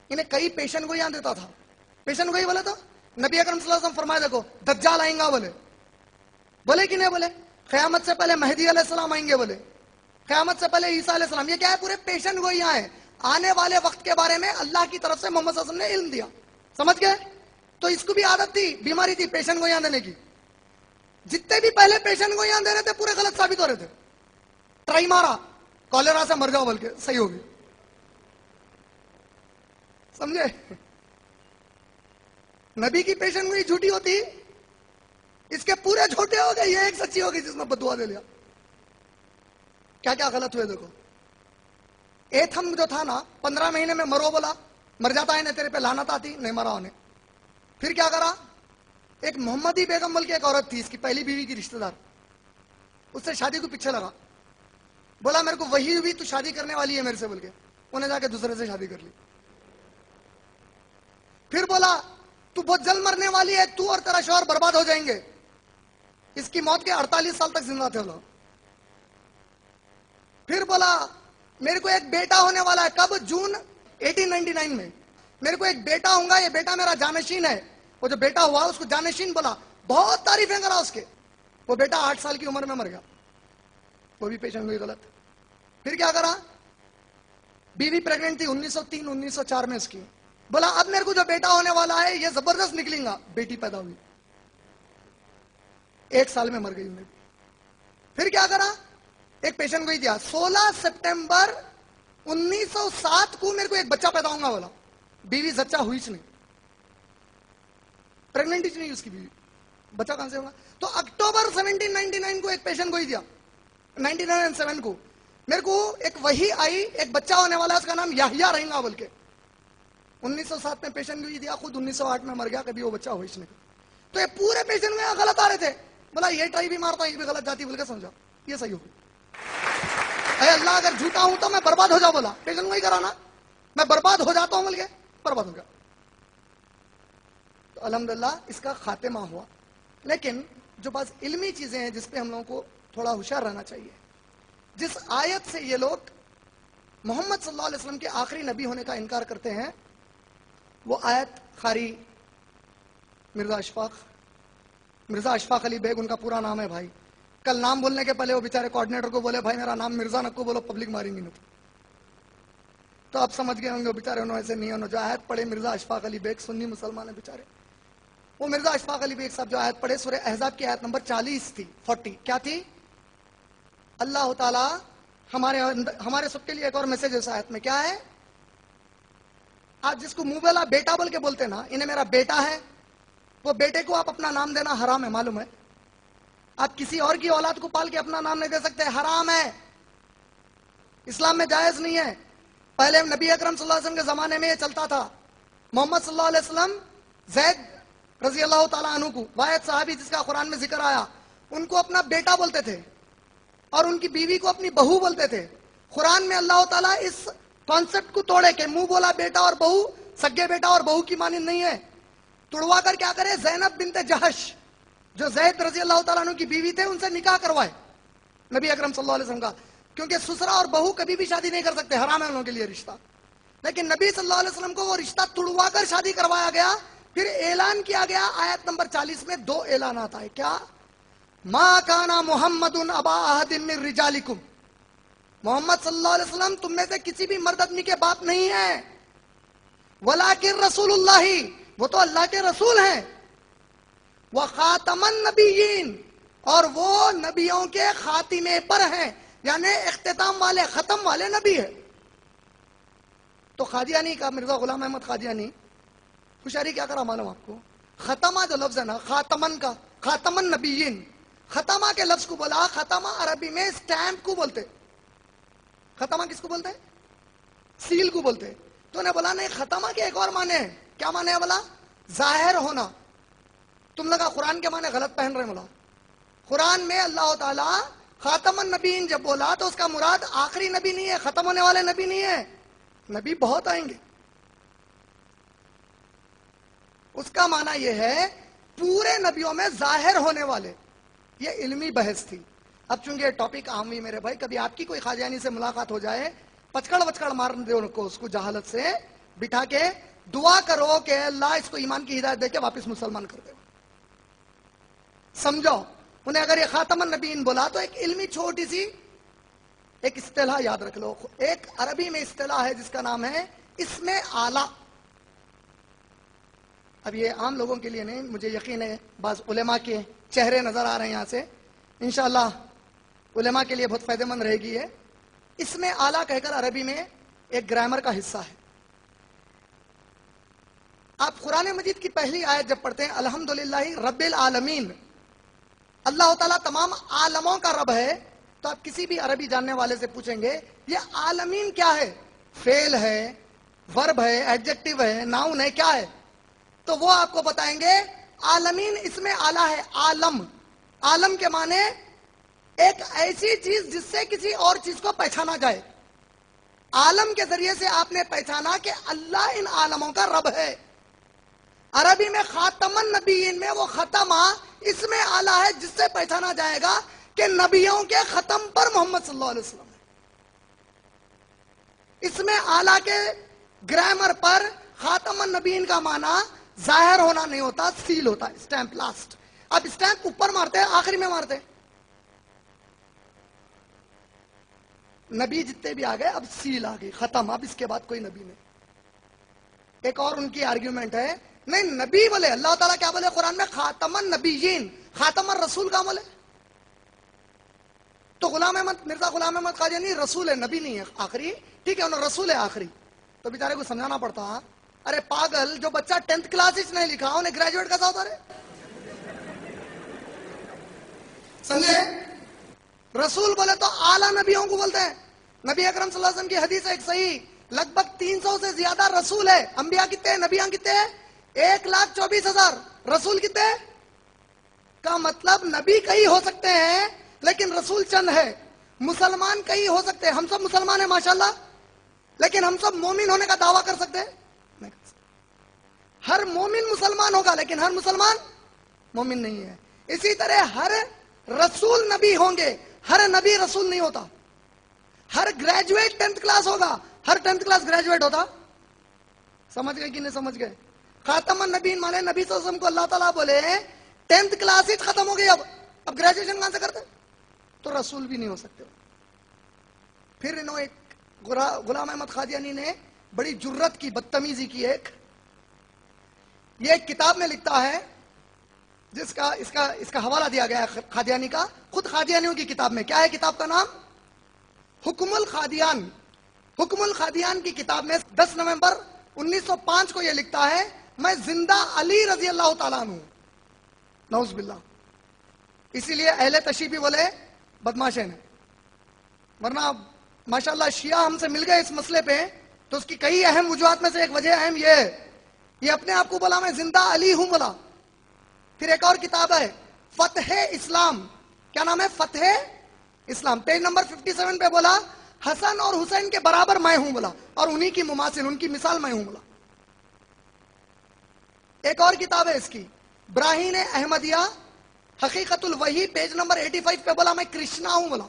انہیں کئی پیشن گوئیاں دیتا تھا. پیشن گوئی بولے تو نبی اکرم صلی اللہ علیہ وسلم فرمائے دیکھو دجال آئیں گا, بولے کہ نہیں بولے قیامت سے پہلے مہدی علیہ السلام آئیں گے, بولے قیامت سے پہلے عیسیٰ علیہ السلام. یہ کیا ہے؟ پورے پیشن گوئیاں ہیں. آنے والے وقت کے بارے میں اللہ کی طرف سے محمد صلی اللہ علیہ وسلم نے علم دیا. سمجھ گئے؟ تو اس کو بھی عادت تھی, بیماری تھی پیشن گوئیاں دینے کی. جتنے بھی پہلے پیشن گوئیاں دے رہے تھے پورے غلط ثابت ہو رہے تھے. ٹرائی مارا, کالرا سے مر جاؤ بول کے, صحیح ہوگی. سمجھے؟ نبی کی پیشن گوئی جھوٹی ہوتی, اس کے پورے جھوٹے ہو گئے, یہ ایک سچی ہوگی جس میں بدعا دے لیا. کیا کیا غلط ہوئے دیکھو. ایتھم جو تھا نا 15 مہینے میں مرو بولا, مر جاتا ہے نا, تیرے پہ لعنت آتی, نہیں مرا انہیں. پھر کیا کرا؟ ایک محمدی بیگم بول کے ایک عورت تھی, اس کی پہلی بیوی کی رشتہ دار, اس سے شادی کو پیچھے لگا, بولا میرے کو وہی ہوئی, تو شادی کرنے والی ہے میرے سے بول کے. انہیں جا کے دوسرے سے شادی کر لی. پھر بولا تو بہت جلد مرنے والی ہے, تو اور تیرا شوہر برباد ہو جائیں گے. اس کی موت کے 48 سال تک زندہ تھے لوگ. پھر بولا میرے کو ایک بیٹا ہونے والا ہے, کب؟ جون 1899 میں. میرے کو ایک بیٹا ہوں گا, یہ بیٹا میرا جانشین ہے. وہ جو بیٹا ہوا اس کو جانشین بولا, بہت تعریفیں کرا اس کے. وہ بیٹا 8 سال کی عمر میں مر گیا. وہ بھی پیشن گوئی غلط. پھر کیا کرا؟ بیوی پریگننٹ تھی 1903-1904 میں اس کی. بولا اب میرے کو جو بیٹا ہونے والا ہے یہ زبردست نکلیں گا. بیٹی پیدا ہوئی, 1 سال میں مر گئی. پھر کیا کرا؟ ایک پیشن گوئی دیا, 16 سپٹمبر 1907 کو میرے کو ایک بچہ پیدا ہوگا بولا. بیوی زچہ ہوئی نہیں, پریگننٹ ہی نہیں اس کی بیوی, بچہ کہاں سے ہوگا؟ تو اکتوبر 1799 کو ایک پیشن گوئی دیا, 1907 کو میرے کو ایک وحی آئی, ایک بچہ ہونے والا ہے, اس کا نام یحییٰ رہیں گا بول کے. 1907 میں پیشن گوئی دیا, خود 1908 میں مر گیا, کبھی وہ بچہ ہوئی نہیں. تو یہ پورے پیشن گوئی غلط آ رہے تھے. بولا یہ ٹرائی بھی مارتا, یہ بھی غلط جاتی بول کے سمجھا, یہ صحیح ہوگی. اے اللہ اگر جھوٹا ہوں تو میں برباد ہو جاؤ, بولا پیشن گوئی کرانا, میں برباد ہو جاتا ہوں بول کے برباد ہو گیا. تو الحمدللہ اس کا خاتمہ ہوا. لیکن جو بعض علمی چیزیں ہیں جس پہ ہم لوگوں کو تھوڑا ہوشیار رہنا چاہیے. جس آیت سے یہ لوگ محمد صلی اللہ علیہ وسلم کے آخری نبی ہونے کا انکار کرتے ہیں, وہ آیت خاری مرزا اشفاق علی بیگ ان کا پورا نام ہے بھائی. کل نام بولنے کے پہلے وہ بیچارے کوآرڈینیٹر کو بولے بھائی میرا نام مرزا نکو بولو, پبلک ماریں گی. تو آپ سمجھ گئے ہوں گے بیچارے انہوں ایسے نہیں, انہوں جو آیت پڑھے مرزا اشفاق علی بیگ سنی مسلمان ہے بیچارے. وہ مرزا اشفاق علی بیگ صاحب جو آیت پڑھے سورہ احزاب کی آیت نمبر 40 تھی, 40 کیا تھی؟ اللہ تعالی ہمارے سب کے لیے ایک اور میسج ہے اس آیت میں. کیا ہے؟ آج جس کو منہ بولا بیٹا بول کے بولتے نا, انہیں میرا بیٹا ہے, وہ بیٹے کو آپ اپنا نام دینا حرام ہے, معلوم ہے؟ آپ کسی اور کی اولاد کو پال کے اپنا نام نہیں دے سکتے, حرام ہے, اسلام میں جائز نہیں ہے. پہلے نبی اکرم صلی اللہ علیہ وسلم کے زمانے میں یہ چلتا تھا. محمد صلی اللہ علیہ وسلم زید رضی اللہ تعالیٰ عنہ کو, واحد صحابی جس کا قرآن میں ذکر آیا, ان کو اپنا بیٹا بولتے تھے اور ان کی بیوی کو اپنی بہو بولتے تھے. قرآن میں اللہ تعالیٰ اس کانسیپٹ کو توڑے کہ منہ بولا بیٹا اور بہو سگے بیٹا اور بہو کی مانند نہیں ہے. توڑوا کر کیا کرے, زینب بنت جہش جو زید رضی اللہ تعالیٰ عنہ کی بیوی تھے, ان سے نکاح کروائے نبی اکرم صلی اللہ علیہ وسلم کا, کیونکہ سسرا اور بہو کبھی بھی شادی نہیں کر سکتے, حرام ہے ان لوگوں کے لیے رشتہ. لیکن نبی صلی اللہ علیہ وسلم کو وہ رشتہ توڑوا کر شادی کروایا گیا. پھر اعلان کیا گیا, آیت نمبر 40 میں 2 اعلانات آئے. کیا؟ ما کانا محمد ابا احد من رجالکم, محمد صلی اللہ علیہ وسلم تم میں سے کسی بھی مرد آدمی کے باپ نہیں ہیں, ولیکن رسول اللہ, وہ تو اللہ کے رسول ہیں, وخاتم النبیین, اور وہ نبیوں کے خاتمے پر ہیں, یعنی اختتام والے, ختم والے نبی ہے. تو قادیانی کا مرزا غلام احمد قادیانی ہوشیاری کیا کرا معلوم آپ کو؟ ختمہ جو لفظ ہے نا, خاتمن کا, خاتم النبیین, ختمہ کے لفظ کو بولا. ختمہ عربی میں سٹیمپ کو بولتے. ختمہ کس کو بولتے؟ سیل کو بولتے. تو نے بولا نہیں, ختمہ کے ایک اور معنی ہے. کیا معنی ہے بولا؟ ظاہر ہونا. تم لگا قرآن کے معنی غلط پہن رہے مولا. قرآن میں اللہ تعالیٰ خاتم النبیین جب بولا تو اس کا مراد آخری نبی نہیں ہے, ختم ہونے والے نبی نہیں ہے, نبی بہت آئیں گے. اس کا معنی یہ ہے پورے نبیوں میں ظاہر ہونے والے. یہ علمی بحث تھی. اب چونکہ یہ ٹاپک عام ہوئی میرے بھائی, کبھی آپ کی کوئی قادیانی سے ملاقات ہو جائے, پچکڑ وچکڑ مار دے ان کو, اس کو جہالت سے بٹھا کے دعا کرو کہ اللہ اس کو ایمان کی ہدایت دے کے واپس مسلمان کر دے. سمجھو انہیں اگر یہ خاتم النبیین بولا تو ایک علمی چھوٹی سی ایک اصطلاح یاد رکھ لو. ایک عربی میں اصطلاح ہے جس کا نام ہے اسم اعلی. اب یہ عام لوگوں کے لیے نہیں, مجھے یقین ہے بعض علماء کے چہرے نظر آ رہے ہیں یہاں سے, انشاءاللہ علماء کے لیے بہت فائدہ مند رہے گی. اسم اعلی کہہ کر عربی میں ایک گرامر کا حصہ ہے. آپ قرآن مجید کی پہلی آیت جب پڑھتے ہیں الحمدللہ رب العالمین, اللہ تعالیٰ تمام عالموں کا رب ہے, تو آپ کسی بھی عربی جاننے والے سے پوچھیں گے یہ عالمین کیا ہے, فعل ہے, ورب ہے, ایڈجیکٹو ہے, ناؤن ہے, کیا ہے؟ تو وہ آپ کو بتائیں گے عالمین اسم اعلیٰ ہے. عالم, عالم کے معنی ایک ایسی چیز جس سے کسی اور چیز کو پہچانا جائے. عالم کے ذریعے سے آپ نے پہچانا کہ اللہ ان عالموں کا رب ہے. عربی میں خاتم النبیین میں وہ ختمہ اسم اعلیٰ ہے جس سے پہچانا جائے گا کہ نبیوں کے ختم پر محمد صلی اللہ علیہ وسلم ہے. اسم اعلیٰ کے گرامر پر خاتم النبیین کا معنی ظاہر ہونا نہیں ہوتا, سیل ہوتا ہے, اسٹیمپ لاسٹ. اب اسٹیمپ اوپر مارتے ہیں, آخری میں مارتے ہیں. نبی جتنے بھی آ گئے اب سیل آ گئی, ختم, اب اس کے بعد کوئی نبی نہیں. ایک اور ان کی آرگیومنٹ ہے, نہیں نبی بولے, اللہ تعالیٰ کیا بولے قرآن میں خاتم النبیین, خاتم الرسول کا بولے. تو غلام احمد مرزا غلام احمد قادیانی رسول ہے, نبی نہیں ہے آخری, ٹھیک ہے انہوں رسول ہے آخری. تو بیچارے کو سمجھانا پڑتا, ارے پاگل, جو بچہ 10th کلاس نہیں لکھا انہیں گریجویٹ کیسا ہوتا رہے, سمجھے؟ رسول بولے تو اعلیٰ نبیوں کو بولتے ہیں. نبی اکرم صلی اللہ علیہ وسلم کی حدیث ہے ایک صحیح, لگ بھگ 300 سے زیادہ رسول ہے. انبیاء کتنے ہیں, نبیاں کتنے ہیں, 1,24,000. رسول کتنے ہیں؟ کا مطلب نبی کئی ہو سکتے ہیں لیکن رسول چند ہے. مسلمان کئی ہو سکتے ہیں, ہم سب مسلمان ہیں ماشاءاللہ, لیکن ہم سب مومن ہونے کا دعویٰ کر سکتے ہیں؟ نہیں کر سکتے. ہر مومن مسلمان ہوگا لیکن ہر مسلمان مومن نہیں ہے. اسی طرح ہر رسول نبی ہوں گے, ہر نبی رسول نہیں ہوتا. ہر گریجویٹ 10th کلاس ہوگا, ہر 10th کلاس گریجویٹ ہوتا. سمجھ گئے کہ نہیں سمجھ گئے؟ خاتم النبیین مانے نبی صلی اللہ علیہ وسلم کو اللہ تعالیٰ بولے 10th کلاس ہی ختم ہو گئی, اب گریجویشن کہاں سے کرتے, تو رسول بھی نہیں ہو سکتے. پھر انہوں ایک غلام احمد قادیانی نے بڑی جرت کی, بدتمیزی کی. یہ ایک کتاب میں لکھتا ہے جس کا اس کا حوالہ دیا گیا ہے قادیانی کا, خود قادیانیوں کی کتاب میں. کیا ہے کتاب کا نام؟ حکم القادیان. حکم القادیان کی کتاب میں 10 نومبر 1905 کو یہ لکھتا ہے, میں زندہ علی رضی اللہ تعالیٰ عنہ, نعوذ باللہ. اسی لیے اہل تشیع بھی بولے بدماشے نے, ورنہ ماشاءاللہ شیعہ ہم سے مل گئے اس مسئلے پہ تو اس کی کئی اہم وجوہات میں سے ایک وجہ اہم یہ اپنے آپ کو بولا میں زندہ علی ہوں بولا. پھر ایک اور کتاب ہے فتح اسلام, کیا نام ہے؟ فتح اسلام. پیج نمبر 57 پہ بولا حسن اور حسین کے برابر میں ہوں بولا, اور انہی کی مماثل, ان کی مثال میں ہوں بولا. ایک اور کتاب ہے اس کی براہین احمدیہ حقیقت الوحی, پیج نمبر 85 پہ بولا میں کرشنا ہوں بولا.